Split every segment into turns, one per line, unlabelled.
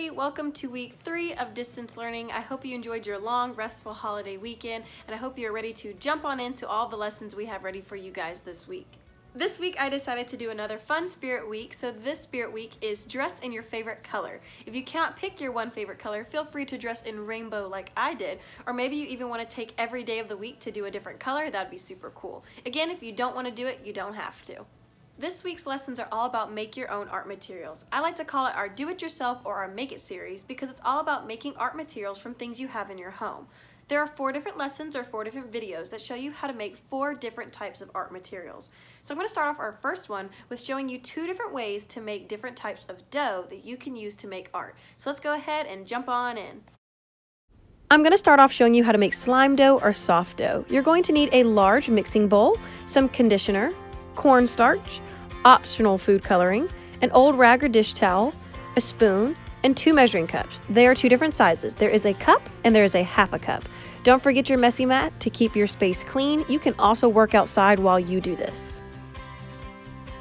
everybody, welcome to week 3 of distance learning. I hope you enjoyed your long, restful holiday weekend, and I hope you're ready to jump on into all the lessons we have ready for you guys this week. This week I decided to do another fun spirit week, so this spirit week is dress in your favorite color. If you cannot pick your one favorite color, feel free to dress in rainbow like I did, or maybe you even want to take every day of the week to do a different color. That'd be super cool. Again, if you don't want to do it, you don't have to. This week's lessons are all about make your own art materials. I like to call it our do-it-yourself or our make it series because it's all about making art materials from things you have in your home. There are 4 different lessons or 4 different videos that show you how to make 4 different types of art materials. So I'm going to start off our first one with showing you 2 different ways to make different types of dough that you can use to make art. So let's go ahead and jump on in. I'm going to start off showing you how to make slime dough or soft dough. You're going to need a large mixing bowl, some conditioner, cornstarch, optional food coloring, an old rag or dish towel, a spoon, and 2 measuring cups. They are 2 different sizes. There is a cup and there is a half a cup. Don't forget your messy mat to keep your space clean. You can also work outside while you do this.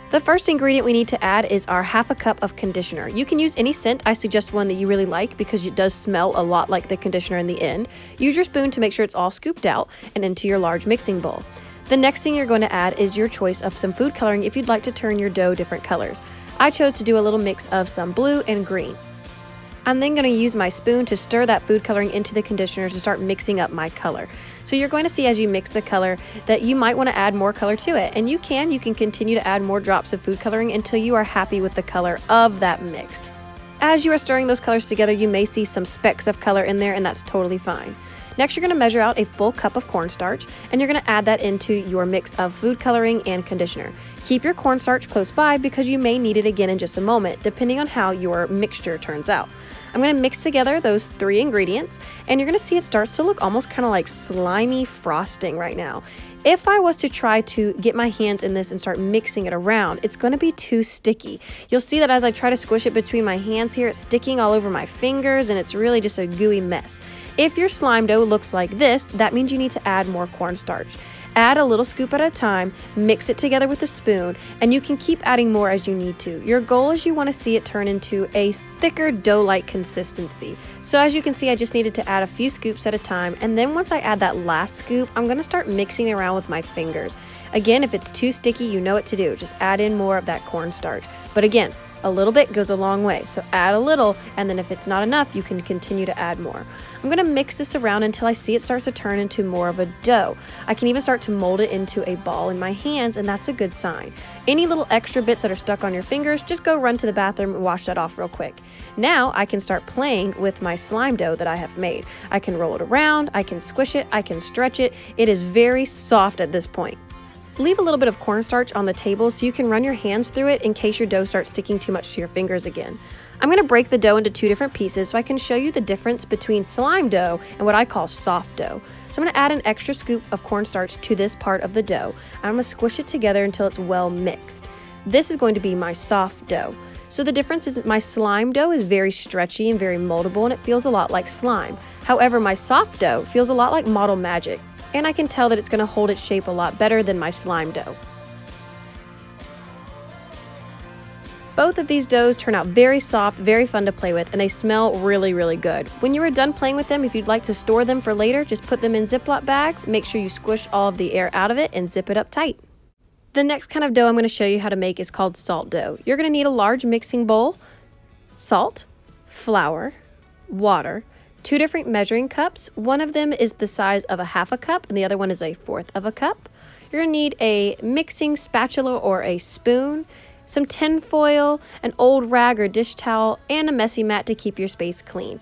The first ingredient we need to add is our half a cup of conditioner. You can use any scent. I suggest one that you really like because it does smell a lot like the conditioner in the end. Use your spoon to make sure it's all scooped out and into your large mixing bowl. The next thing you're going to add is your choice of some food coloring if you'd like to turn your dough different colors. I chose to do a little mix of some blue and green. I'm then going to use my spoon to stir that food coloring into the conditioner to start mixing up my color. So you're going to see as you mix the color that you might want to add more color to it. And you can continue to add more drops of food coloring until you are happy with the color of that mix. As you are stirring those colors together, you may see some specks of color in there, and that's totally fine. Next, you're going to measure out a full cup of cornstarch, and you're going to add that into your mix of food coloring and conditioner. Keep your cornstarch close by because you may need it again in just a moment, depending on how your mixture turns out. I'm going to mix together those 3 ingredients, and you're going to see it starts to look almost kind of like slimy frosting right now. If I was to try to get my hands in this and start mixing it around, it's going to be too sticky. You'll see that as I try to squish it between my hands here, it's sticking all over my fingers, and it's really just a gooey mess. If your slime dough looks like this, that means you need to add more cornstarch. Add a little scoop at a time, mix it together with a spoon, and you can keep adding more as you need to. Your goal is you want to see it turn into a thicker dough-like consistency. So as you can see, I just needed to add a few scoops at a time, and then once I add that last scoop, I'm going to start mixing around with my fingers. Again, if it's too sticky, you know what to do. Just add in more of that cornstarch. But again, a little bit goes a long way, so add a little, and then if it's not enough, you can continue to add more. I'm going to mix this around until I see it starts to turn into more of a dough. I can even start to mold it into a ball in my hands, and that's a good sign. Any little extra bits that are stuck on your fingers, just go run to the bathroom and wash that off real quick. Now I can start playing with my slime dough that I have made. I can roll it around, I can squish it, I can stretch it. It is very soft at this point. Leave a little bit of cornstarch on the table so you can run your hands through it in case your dough starts sticking too much to your fingers again. I'm going to break the dough into 2 different pieces so I can show you the difference between slime dough and what I call soft dough. So I'm going to add an extra scoop of cornstarch to this part of the dough. I'm going to squish it together until it's well mixed. This is going to be my soft dough. So the difference is my slime dough is very stretchy and very moldable, and it feels a lot like slime. However, my soft dough feels a lot like Model Magic, and I can tell that it's going to hold its shape a lot better than my slime dough. Both of these doughs turn out very soft, very fun to play with, and they smell really, really good. When you are done playing with them, if you'd like to store them for later, just put them in Ziploc bags, make sure you squish all of the air out of it, and zip it up tight. The next kind of dough I'm going to show you how to make is called salt dough. You're going to need a large mixing bowl, salt, flour, water, 2 different measuring cups. One of them is the size of a half a cup and the other one is a 1/4 of a cup. You're going to need a mixing spatula or a spoon, some tin foil, an old rag or dish towel, and a messy mat to keep your space clean.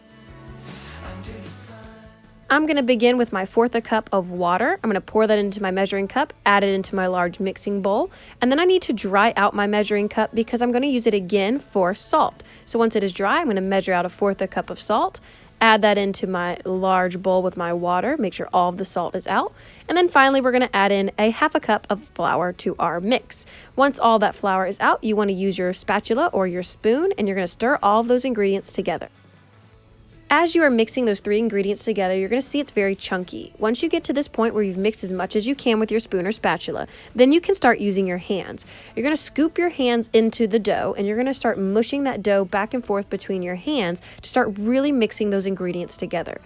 I'm going to begin with my 1/4 a cup of water. I'm going to pour that into my measuring cup, add it into my large mixing bowl, and then I need to dry out my measuring cup because I'm going to use it again for salt. So once it is dry, I'm going to measure out a 1/4 a cup of salt, add that into my large bowl with my water, make sure all of the salt is out, and then finally we're going to add in a half a cup of flour to our mix. Once all that flour is out, you want to use your spatula or your spoon, and you're going to stir all of those ingredients together. As you are mixing those 3 ingredients together, you're going to see it's very chunky. Once you get to this point where you've mixed as much as you can with your spoon or spatula, then you can start using your hands. You're going to scoop your hands into the dough, and you're going to start mushing that dough back and forth between your hands to start really mixing those ingredients together.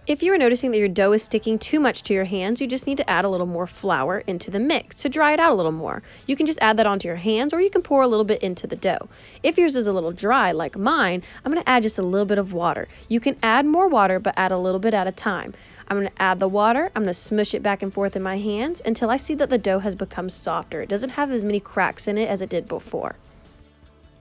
If you are noticing that your dough is sticking too much to your hands, you just need to add a little more flour into the mix to dry it out a little more. You can just add that onto your hands, or you can pour a little bit into the dough. If yours is a little dry like mine, I'm going to add just a little bit of water. You can add more water, but add a little bit at a time. I'm going to add the water, I'm going to smush it back and forth in my hands until I see that the dough has become softer. It doesn't have as many cracks in it as it did before.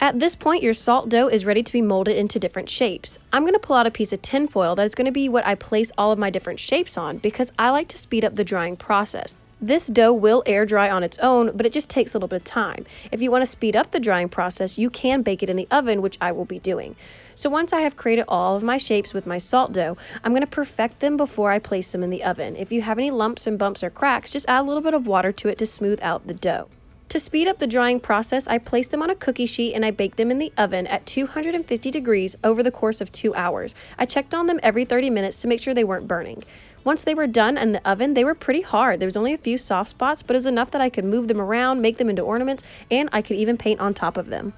At this point, your salt dough is ready to be molded into different shapes. I'm going to pull out a piece of tin foil that is going to be what I place all of my different shapes on because I like to speed up the drying process. This dough will air dry on its own, but it just takes a little bit of time. If you want to speed up the drying process, you can bake it in the oven, which I will be doing. So once I have created all of my shapes with my salt dough, I'm going to perfect them before I place them in the oven. If you have any lumps and bumps or cracks, just add a little bit of water to it to smooth out the dough. To speed up the drying process, I placed them on a cookie sheet and I baked them in the oven at 250 degrees over the course of 2 hours. I checked on them every 30 minutes to make sure they weren't burning. Once they were done in the oven, they were pretty hard. There was only a few soft spots, but it was enough that I could move them around, make them into ornaments, and I could even paint on top of them.